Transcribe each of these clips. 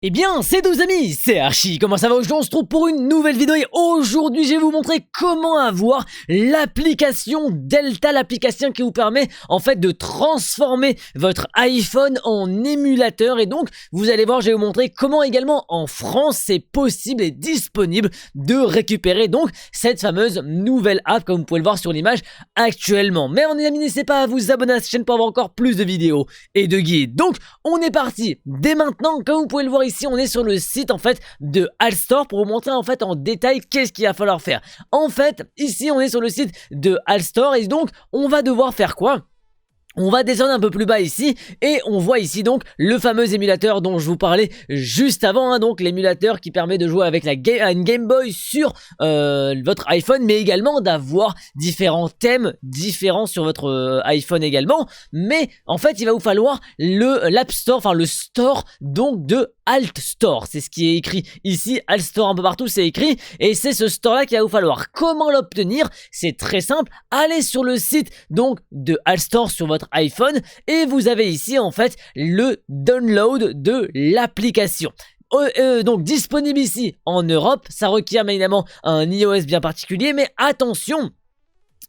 Eh bien, c'est 12 amis, c'est Archie. Comment ça va aujourd'hui? On se trouve pour une nouvelle vidéo et aujourd'hui, je vais vous montrer comment avoir l'application Delta, l'application qui vous permet en fait de transformer votre iPhone en émulateur. Et donc, vous allez voir, je vais vous montrer comment également en France, c'est possible et disponible de récupérer donc cette fameuse nouvelle app comme vous pouvez le voir sur l'image actuellement. Mais en amis, n'hésitez pas à vous abonner à cette chaîne pour avoir encore plus de vidéos et de guides. Donc, on est parti dès maintenant, comme vous pouvez le voir ici, on est sur le site en fait de Allstore pour vous montrer en fait en détail qu'est-ce qu'il va falloir faire. En fait, ici on est sur le site de Allstore et donc on va devoir faire quoi? On va descendre un peu plus bas ici et on voit ici donc le fameux émulateur dont je vous parlais juste avant, donc l'émulateur qui permet de jouer avec une Game Boy sur votre iPhone, mais également d'avoir différents thèmes différents sur votre iPhone également. Mais en fait il va vous falloir l'App Store, enfin le store donc de Altstore, c'est ce qui est écrit ici, Altstore un peu partout c'est écrit, et c'est ce store là qu'il va vous falloir. Comment l'obtenir? C'est très simple, allez sur le site donc de Altstore sur votre iPhone et vous avez ici en fait le download de l'application. Donc disponible ici en Europe, ça requiert évidemment un iOS bien particulier, mais attention,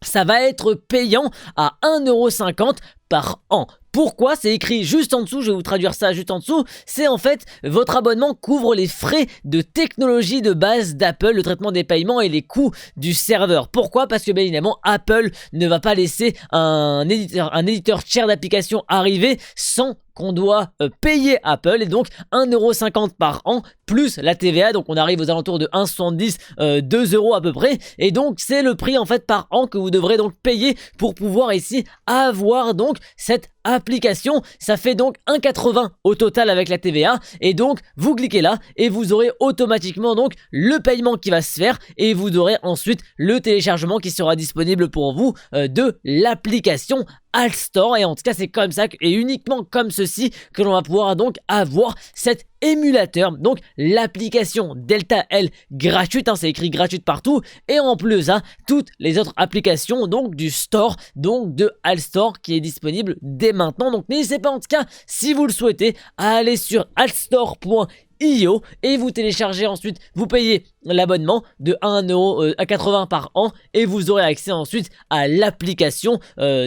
ça va être payant à 1,50 € par an. Pourquoi? C'est écrit juste en dessous, je vais vous traduire ça juste en dessous. C'est en fait, votre abonnement couvre les frais de technologie de base d'Apple, le traitement des paiements et les coûts du serveur. Pourquoi? Parce que bien évidemment, Apple ne va pas laisser un éditeur tiers d'application arriver sans qu'on doit payer Apple, et donc 1,50 € par an plus la TVA, donc on arrive aux alentours de 1,70 €, 2 € à peu près, et donc c'est le prix en fait par an que vous devrez donc payer pour pouvoir ici avoir donc cette application. Ça fait donc 1,80 € au total avec la TVA, et donc vous cliquez là et vous aurez automatiquement donc le paiement qui va se faire et vous aurez ensuite le téléchargement qui sera disponible pour vous de l'application Allstore. Et en tout cas c'est comme ça et uniquement comme ceci que l'on va pouvoir donc avoir cet émulateur, donc l'application Delta L gratuite, c'est écrit gratuite partout, et en plus de ça toutes les autres applications donc du store donc de Allstore qui est disponible dès maintenant. Donc n'hésitez pas en tout cas si vous le souhaitez à aller sur allstore.io et vous téléchargez ensuite, vous payez l'abonnement de 1,80 € par an et vous aurez accès ensuite à l'application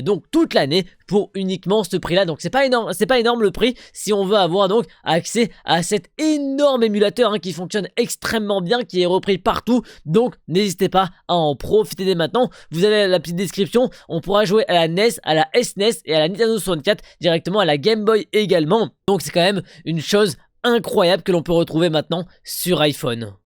donc toute l'année pour uniquement ce prix là. Donc c'est pas énorme le prix si on veut avoir donc accès à cet énorme émulateur qui fonctionne extrêmement bien, qui est repris partout. Donc n'hésitez pas à en profiter dès maintenant. Vous avez la petite description, on pourra jouer à la NES, à la SNES et à la Nintendo 64, directement à la Game Boy également. Donc c'est quand même une chose incroyable que l'on peut retrouver maintenant sur iPhone.